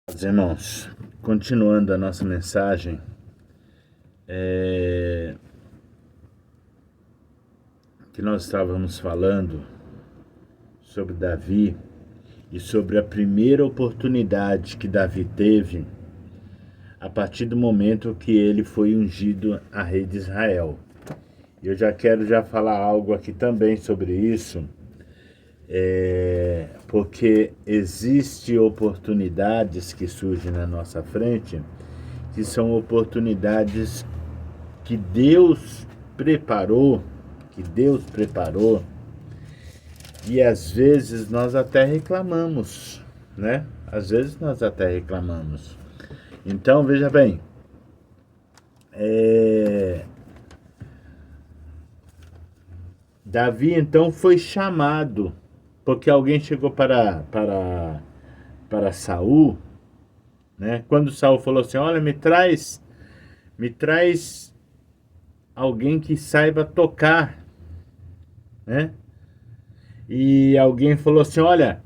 Meus irmãos, continuando a nossa mensagem, que nós estávamos falando sobre Davi e sobre a primeira oportunidade que Davi teve a partir do momento que ele foi ungido a rei de Israel. Eu já quero falar algo aqui também sobre isso, porque existem oportunidades que surgem na nossa frente, que são oportunidades que Deus preparou, e às vezes nós até reclamamos, né? Às vezes nós até reclamamos. Então, veja bem, Davi então foi chamado, porque alguém chegou para Saul, né? Quando Saul falou assim, olha, me traz alguém que saiba tocar, né? E alguém falou assim, olha,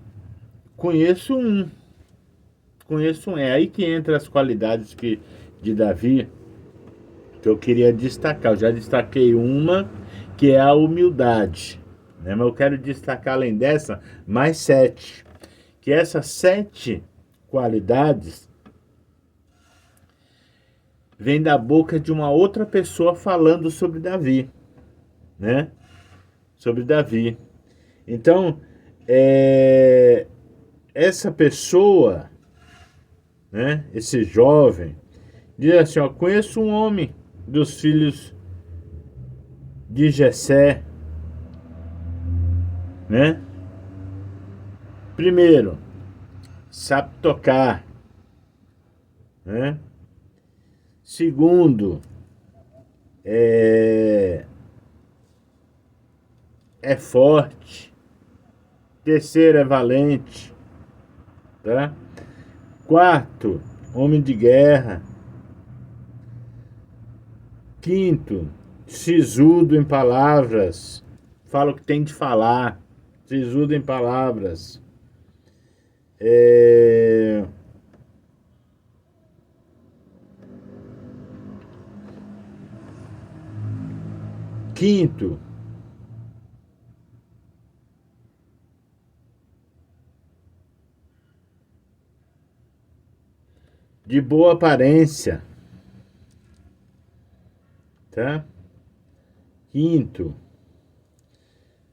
conheço um. É aí que entra as qualidades de Davi, que eu queria destacar. Eu já destaquei uma, que é a humildade, né? Mas eu quero destacar, além dessa, mais 7. Que essas 7 qualidades vêm da boca de uma outra pessoa falando sobre Davi, né? Sobre Davi. Então, essa pessoa, né? Esse jovem, diz assim, ó, conheço um homem dos filhos de Jessé, né? Primeiro, sabe tocar, né? Segundo, é forte. Terceiro, é valente, tá? Quarto, homem de guerra. Quinto, sisudo em palavras. Fala o que tem de falar. Sisudo em palavras. Quinto, de boa aparência, tá? Quinto,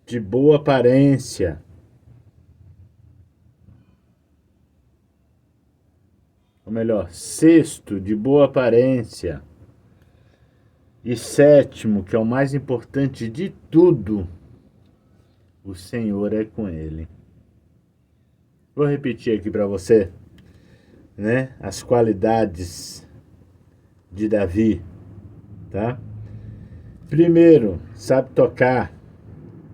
de boa aparência. Ou melhor, sexto, de boa aparência. E sétimo, que é o mais importante de tudo, o Senhor é com ele. Vou repetir aqui para você, né? As qualidades de Davi, tá? Primeiro, sabe tocar.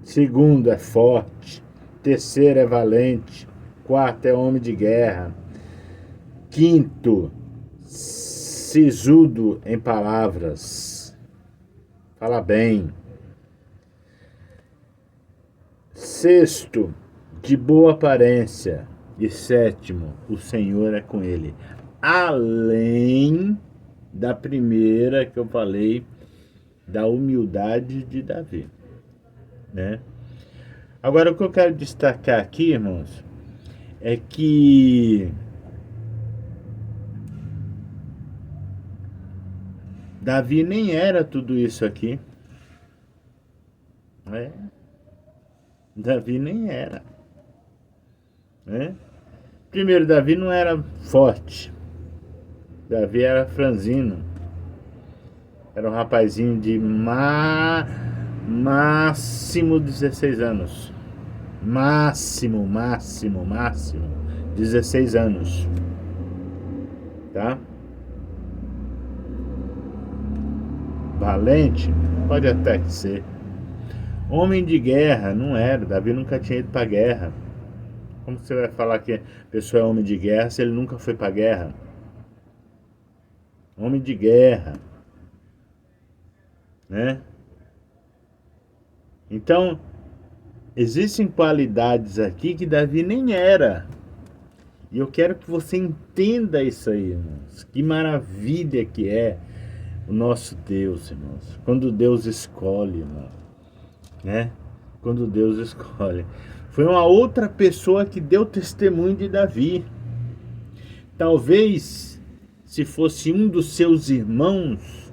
Segundo, é forte. Terceiro, é valente. Quarto, é homem de guerra. Quinto, sisudo em palavras. Fala bem. Sexto, de boa aparência. E sétimo, o Senhor é com ele. Além da primeira que eu falei, da humildade de Davi, né? Agora, o que eu quero destacar aqui, irmãos, é que Davi nem era tudo isso aqui, né? Davi nem era, né? Primeiro, Davi não era forte. Davi era franzino. Era um rapazinho de máximo 16 anos. Máximo 16 anos. Tá? Valente? Pode até ser. Homem de guerra, não era. Davi nunca tinha ido pra guerra. Como você vai falar que a pessoa é homem de guerra se ele nunca foi pra guerra? Homem de guerra, né? Então, existem qualidades aqui que Davi nem era. E eu quero que você entenda isso aí, irmãos. Que maravilha que é o nosso Deus, irmãos. Quando Deus escolhe, irmão, né? Quando Deus escolhe. Foi uma outra pessoa que deu testemunho de Davi. Talvez, se fosse um dos seus irmãos,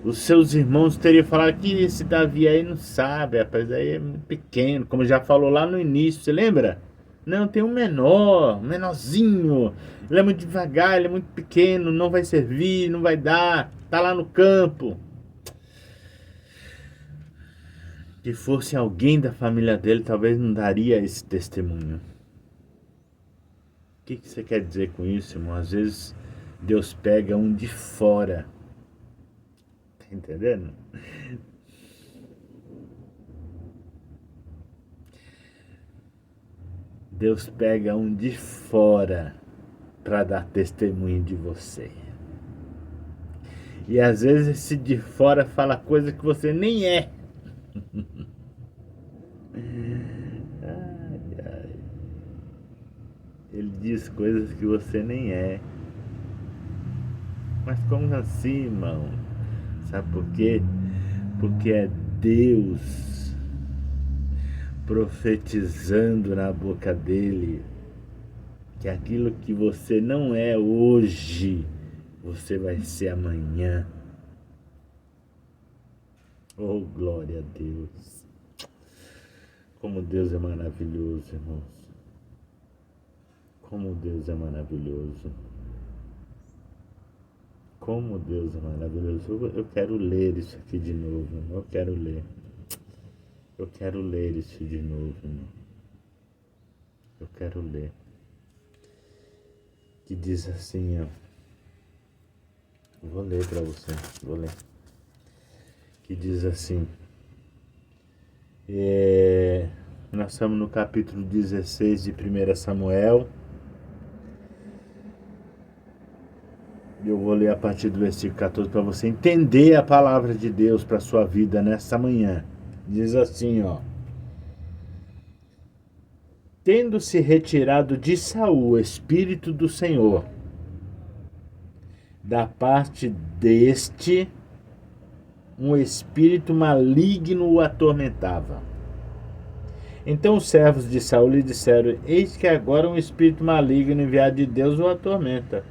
os seus irmãos teriam falado que esse Davi aí não sabe, rapaz, aí é pequeno, como já falou lá no início, você lembra? Não, tem um menor, um menorzinho, ele é muito devagar, ele é muito pequeno, não vai servir, não vai dar, tá lá no campo. Se fosse alguém da família dele, talvez não daria esse testemunho. O que você quer dizer com isso, irmão? Às vezes Deus pega um de fora. Tá entendendo? Deus pega um de fora para dar testemunho de você. E às vezes esse de fora fala coisa que você nem é. Ai, ai. Ele diz coisas que você nem é. Mas como assim, irmão? Sabe por quê? Porque é Deus profetizando na boca dele que aquilo que você não é hoje, você vai ser amanhã. Oh, glória a Deus. Como Deus é maravilhoso, irmãos. Como Deus é maravilhoso. Como Deus é maravilhoso. Eu quero ler isso aqui de novo, irmão. Eu quero ler. Eu quero ler isso de novo, irmão. Eu quero ler. Que diz assim, ó. Vou ler para você. Vou ler. Que diz assim. Nós estamos no capítulo 16 de 1 Samuel. Eu vou ler a partir do versículo 14 para você entender a palavra de Deus para a sua vida nessa manhã. Diz assim, ó. Tendo-se retirado de Saul o Espírito do Senhor, da parte deste, um espírito maligno o atormentava. Então os servos de Saul lhe disseram: eis que agora um espírito maligno enviado de Deus o atormenta.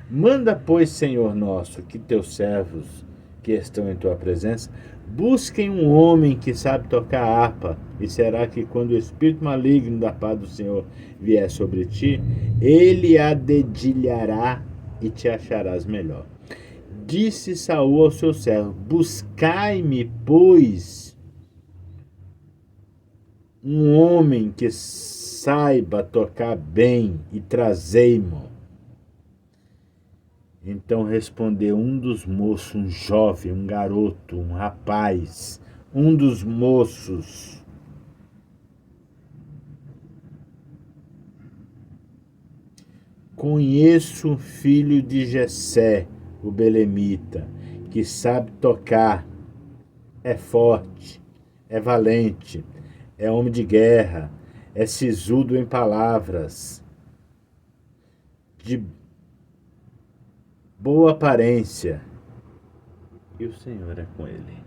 Manda, pois, Senhor nosso, que teus servos que estão em tua presença busquem um homem que sabe tocar harpa, e será que quando o espírito maligno da paz do Senhor vier sobre ti, ele a dedilhará e te acharás melhor. Disse Saul ao seu servo: buscai-me, pois, um homem que saiba tocar bem, e trazei-mo. Então respondeu um dos moços, um jovem, um garoto, um rapaz, um dos moços: conheço um filho de Jessé, o belemita, que sabe tocar, é forte, é valente, é homem de guerra, é sisudo em palavras, de boa aparência, e o Senhor é com ele.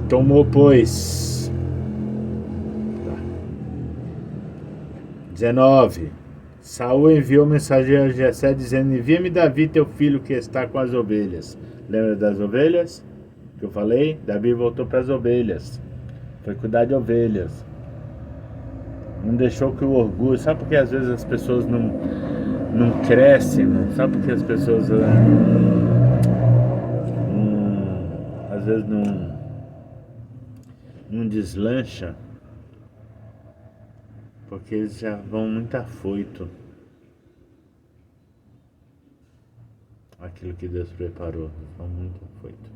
Tomou, pois. 19. Saul enviou mensageiro a Jessé dizendo: envia-me Davi, teu filho, que está com as ovelhas. Lembra das ovelhas que eu falei? Davi voltou para as ovelhas. Foi cuidar de ovelhas. Não deixou que o orgulho... Sabe por que às vezes as pessoas não crescem? Não? Sabe por que as pessoas às vezes não deslancham? Porque eles já vão muito afoito aquilo que Deus preparou. Eles vão muito afoito.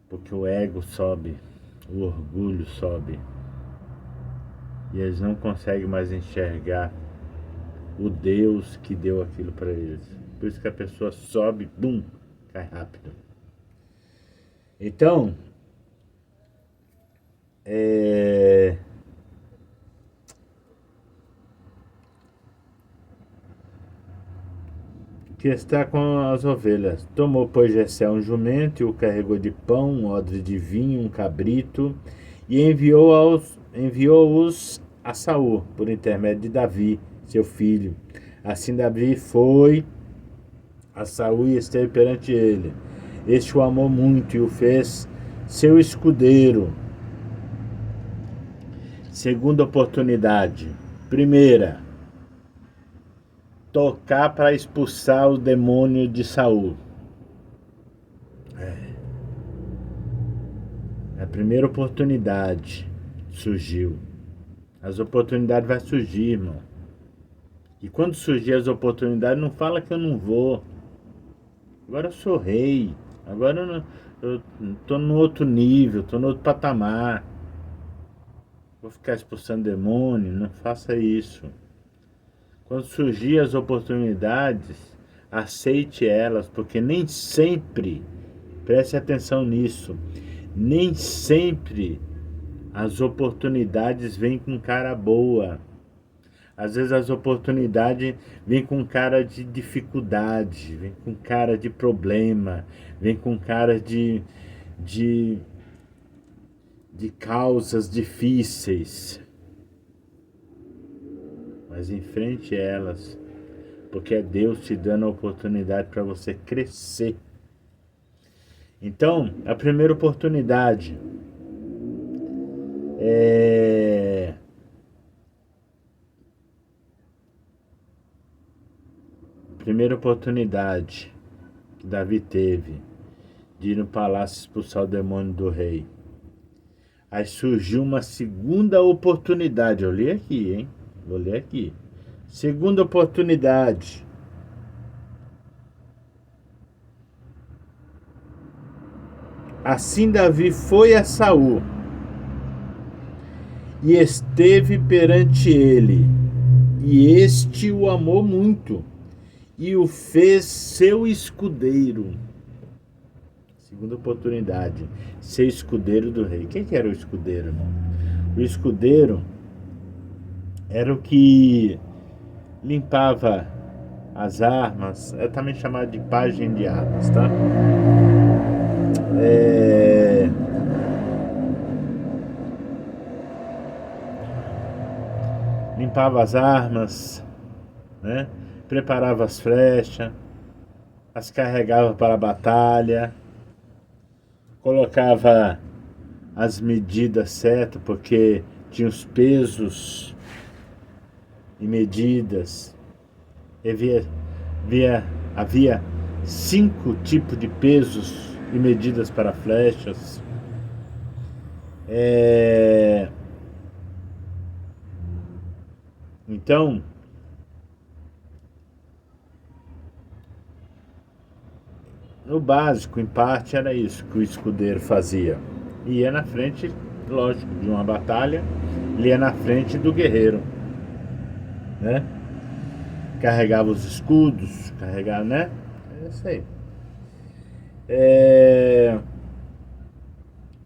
Porque o ego sobe, o orgulho sobe. E eles não conseguem mais enxergar o Deus que deu aquilo para eles. Por isso que a pessoa sobe, bum, cai rápido. Então, que está com as ovelhas. Tomou, pois, Jessé um jumento e o carregou de pão, um odre de vinho, um cabrito, e enviou-os a Saul, por intermédio de Davi, seu filho. Assim Davi foi a Saul e esteve perante ele. Este o amou muito e o fez seu escudeiro. Segunda oportunidade. Primeira, tocar para expulsar o demônio de Saul. A primeira oportunidade surgiu. As oportunidades vão surgir, irmão. E quando surgir as oportunidades, não fala que eu não vou. Agora eu sou rei. Agora eu tô no outro nível, tô no outro patamar. Vou ficar expulsando demônio, não faça isso. Quando surgir as oportunidades, aceite elas, porque nem sempre, preste atenção nisso, nem sempre as oportunidades vêm com cara boa. Às vezes as oportunidades vêm com cara de dificuldade, vêm com cara de problema, vêm com cara de causas difíceis. Mas enfrente elas, porque é Deus te dando a oportunidade para você crescer. Então, a primeira oportunidade é primeira oportunidade que Davi teve de ir no palácio expulsar o demônio do rei. Aí surgiu uma segunda oportunidade. Eu li aqui, hein? Vou ler aqui. Segunda oportunidade. Assim Davi foi a Saul e esteve perante ele, e este o amou muito e o fez seu escudeiro. Segunda oportunidade, ser escudeiro do rei. Quem que era o escudeiro, irmão? O escudeiro era o que limpava as armas, é também chamado de pajem de armas, tá? Limpava as armas, né? Preparava as flechas, as carregava para a batalha, colocava as medidas certas, porque tinha os pesos e medidas. Havia 5 tipos de pesos e medidas para flechas. Então, no básico, em parte, era isso que o escudeiro fazia. Ia na frente, lógico, de uma batalha, ele ia na frente do guerreiro, né? Carregava os escudos, carregava, né? É isso aí.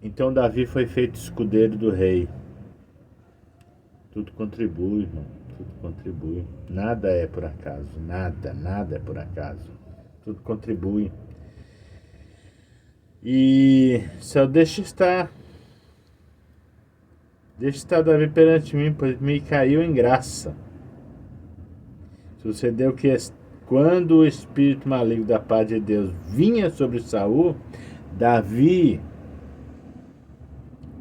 Então Davi foi feito escudeiro do rei. Tudo contribui, irmão. Tudo contribui. Nada é por acaso. Nada é por acaso. Tudo contribui. E só deixa estar Davi perante mim, pois me caiu em graça. Sucedeu que quando o espírito maligno da paz de Deus vinha sobre Saul, Davi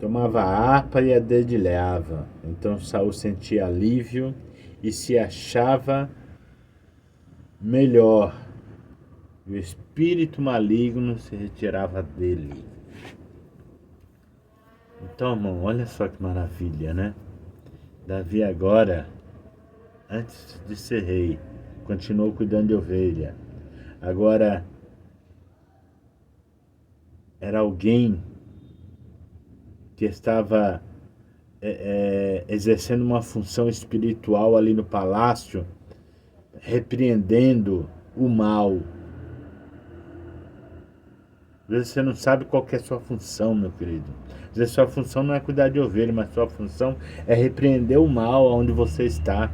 tomava a harpa e a dedilhava. Então Saul sentia alívio e se achava melhor. E o espírito maligno se retirava dele. Então, irmão, olha só que maravilha, né? Davi agora, antes de ser rei, continuou cuidando de ovelha. Agora era alguém que estava exercendo uma função espiritual ali no palácio, repreendendo o mal. Às vezes você não sabe qual que é a sua função, meu querido. Às vezes sua função não é cuidar de ovelha, mas sua função é repreender o mal onde você está.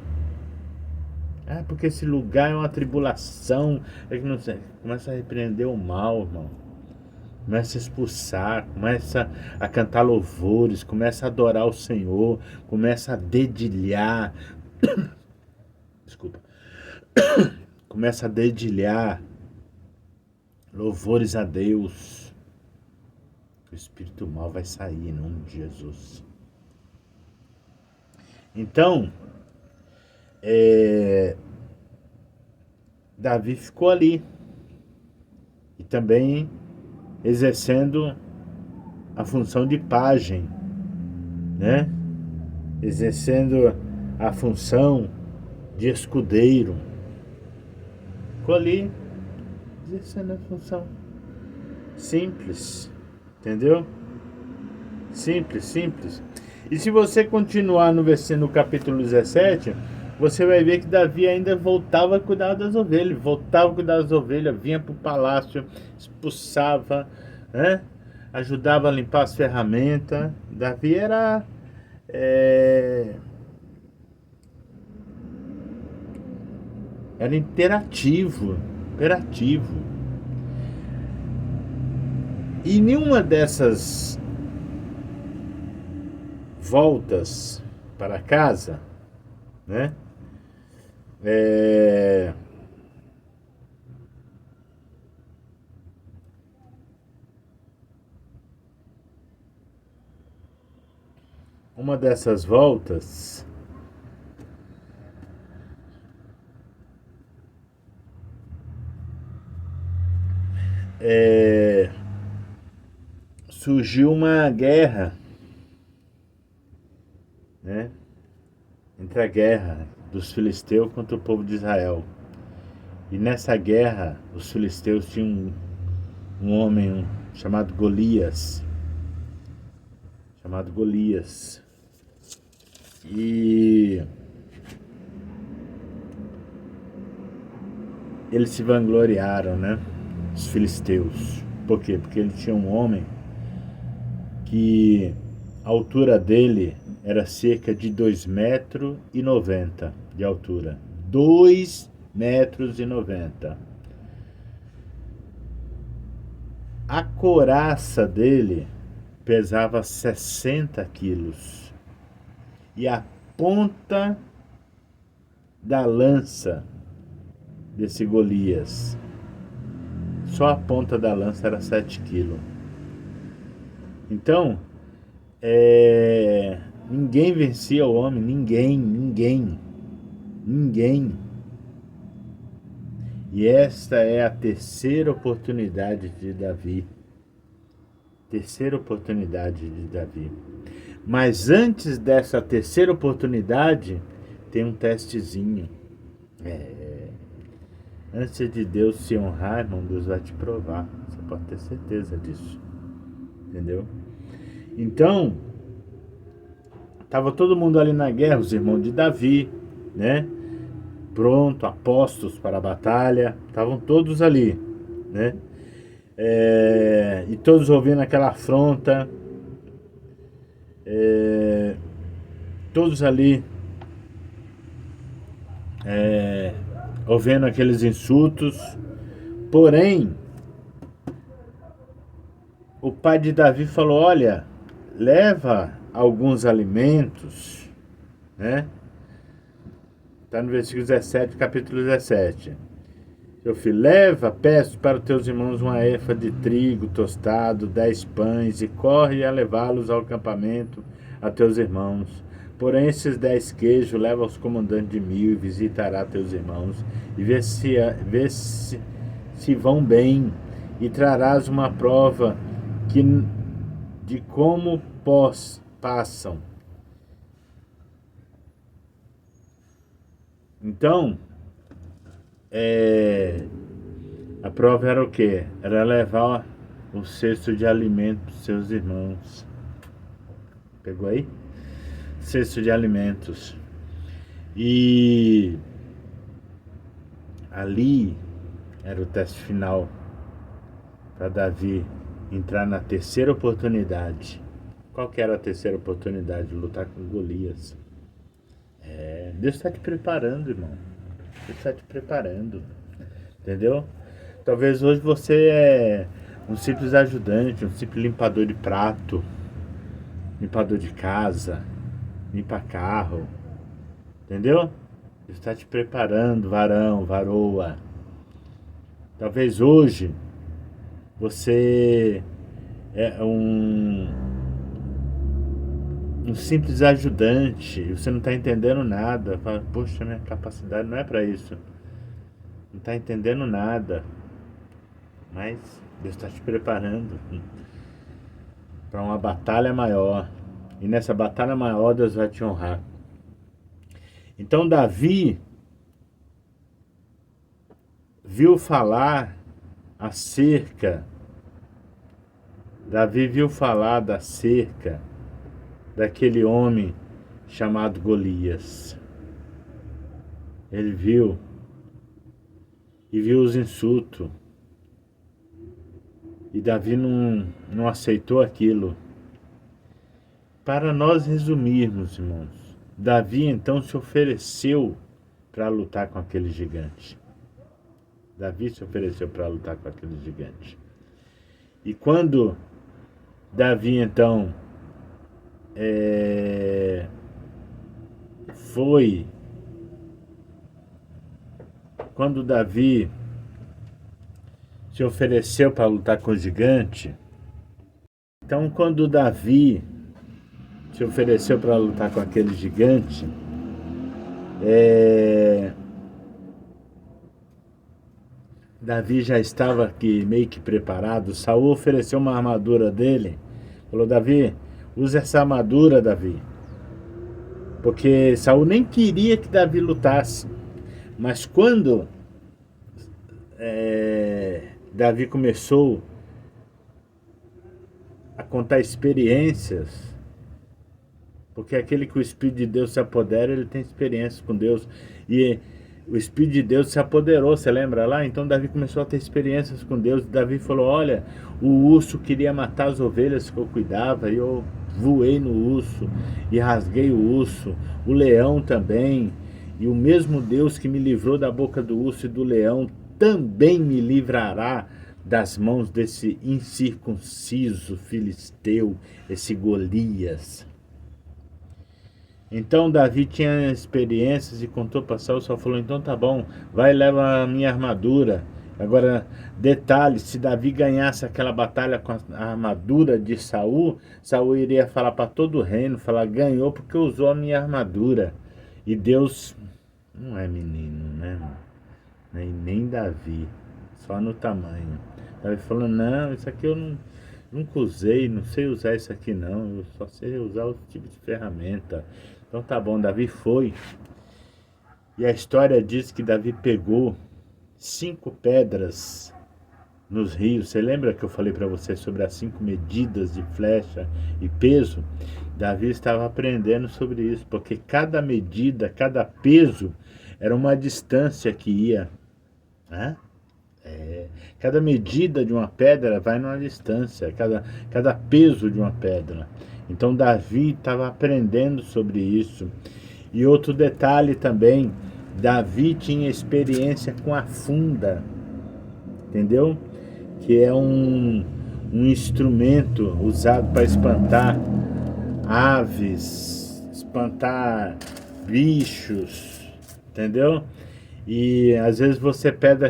Ah, porque esse lugar é uma tribulação. É que não sei. Começa a repreender o mal, irmão. Começa a expulsar, começa a cantar louvores, começa a adorar o Senhor, começa a dedilhar. Desculpa. Começa a dedilhar louvores a Deus. O espírito mal vai sair em nome de Jesus. Então, Davi ficou ali e também exercendo a função de pajem, né? Exercendo a função de escudeiro. Ficou ali exercendo a função simples, entendeu? Simples, simples. E se você continuar no capítulo 17, você vai ver que Davi ainda voltava a cuidar das ovelhas, vinha para o palácio, expulsava, né? Ajudava a limpar as ferramentas. Davi era interativo, imperativo. E nenhuma dessas voltas para casa, né? Uma dessas voltas surgiu uma guerra, né? Entre a guerra dos filisteus contra o povo de Israel. E nessa guerra, os filisteus tinham um homem chamado Golias. E eles se vangloriaram, né? Os filisteus. Por quê? Porque ele tinha um homem que a altura dele era cerca de 2,90 m de altura. 2,90 m. A couraça dele pesava 60 quilos. E a ponta da lança desse Golias, só a ponta da lança era 7 quilos. Então, ninguém vencia o homem, ninguém. E esta é a terceira oportunidade de Davi. Mas antes dessa terceira oportunidade, tem um testezinho. Antes de Deus se honrar, irmão, Deus vai te provar. Você pode ter certeza disso. Entendeu? Então, estava todo mundo ali na guerra, os irmãos de Davi, né? Pronto, apostos para a batalha. Estavam todos ali, né? E todos ouvindo aquela afronta. Todos ali ouvindo aqueles insultos. Porém, o pai de Davi falou: olha, leva alguns alimentos, né? Está no versículo 17, capítulo 17. Seu filho, peço para os teus irmãos uma efa de trigo tostado, 10 pães, e corre a levá-los ao acampamento a teus irmãos. Porém, esses 10 queijos leva aos comandantes de 1000 e visitará teus irmãos, e vê se vão bem, e trarás uma prova de como passam. Então, a prova era o quê? Era levar o cesto de alimento para os seus irmãos. Pegou aí? Cesto de alimentos. E ali era o teste final para Davi entrar na terceira oportunidade. Qual que era a terceira oportunidade? Lutar com Golias. Deus está te preparando, irmão. Deus está te preparando. Entendeu? Talvez hoje você é um simples ajudante, um simples limpador de prato, limpador de casa, limpa carro. Entendeu? Deus está te preparando, varão, varoa. Talvez hoje você é um simples ajudante, você não está entendendo nada. Fala, poxa, minha capacidade não é para isso. Não está entendendo nada. Mas Deus está te preparando para uma batalha maior. E nessa batalha maior Deus vai te honrar. Então Davi viu falar acerca. Davi viu falar da cerca daquele homem chamado Golias. Ele viu e viu os insultos. E Davi não aceitou aquilo. Para nós resumirmos, irmãos, Davi então se ofereceu para lutar com aquele gigante. Davi se ofereceu para lutar com aquele gigante. E quando Davi então quando Davi se ofereceu para lutar com o gigante, então quando Davi se ofereceu para lutar com aquele gigante, Davi já estava aqui meio que preparado. Saul ofereceu uma armadura dele, falou: Davi, usa essa armadura, Davi. Porque Saul nem queria que Davi lutasse. Mas quando Davi começou a contar experiências, porque aquele que o Espírito de Deus se apodera, ele tem experiências com Deus. E o Espírito de Deus se apoderou, você lembra lá? Então Davi começou a ter experiências com Deus. Davi falou: olha, o urso queria matar as ovelhas que eu cuidava, e eu voei no urso e rasguei o urso. O leão também. E o mesmo Deus que me livrou da boca do urso e do leão também me livrará das mãos desse incircunciso filisteu, esse Golias. Então Davi tinha experiências e contou para Saul. Saul falou: então tá bom, vai e leva a minha armadura. Agora, detalhe, se Davi ganhasse aquela batalha com a armadura de Saul, Saul iria falar para todo o reino, falar: ganhou porque usou a minha armadura. E Deus não é menino, né? Nem Davi, só no tamanho. Davi falou: não, isso aqui eu nunca usei, não sei usar isso aqui não, eu só sei usar outro tipo de ferramenta. Então tá bom, Davi foi. E a história diz que Davi pegou 5 pedras nos rios. Você lembra que eu falei para você sobre as 5 medidas de flecha e peso? Davi estava aprendendo sobre isso, porque cada medida, cada peso era uma distância que ia, né? Cada medida de uma pedra vai numa distância, cada peso de uma pedra. Então Davi estava aprendendo sobre isso. E outro detalhe também, Davi tinha experiência com a funda, entendeu? Que é um instrumento usado para espantar aves, espantar bichos, entendeu? E às vezes você pede,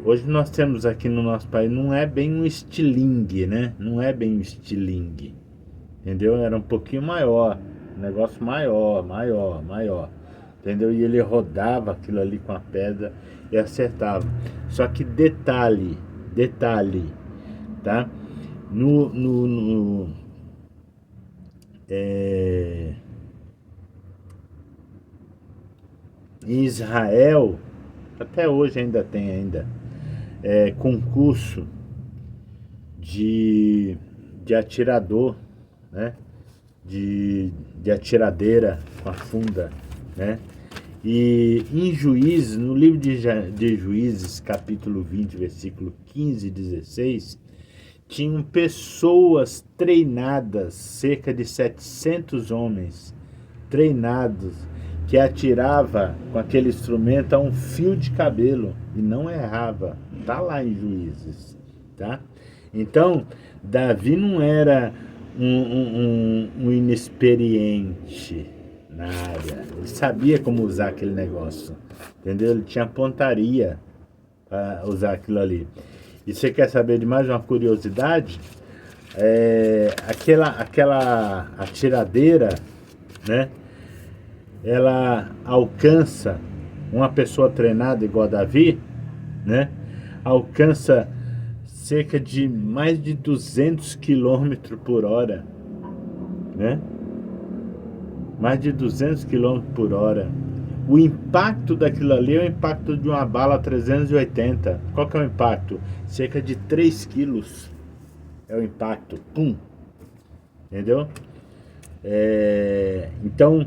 hoje nós temos aqui no nosso país, não é bem um estilingue, né? Não é bem um estilingue, entendeu? Era um pouquinho maior, um negócio maior, entendeu? E ele rodava aquilo ali com a pedra e acertava. Só que detalhe, tá? Em Israel, até hoje ainda tem concurso de atirador, né? De atiradeira com a funda, né? E em Juízes, no livro de Juízes, capítulo 20, versículo 15 e 16, tinham pessoas treinadas, cerca de 700 homens treinados, que atirava com aquele instrumento a um fio de cabelo e não errava. Tá lá em Juízes, tá? Então, Davi não era um inexperiente na área. Ele sabia como usar aquele negócio, entendeu? Ele tinha pontaria para usar aquilo ali. E você quer saber de mais uma curiosidade? Aquela atiradeira, né? Ela alcança, uma pessoa treinada igual a Davi, né? Alcança cerca de mais de 200 quilômetros por hora, né? Mais de 200 quilômetros por hora. O impacto daquilo ali é o impacto de uma bala 380. Qual que é o impacto? Cerca de 3 quilos é o impacto. Pum! Entendeu? Então,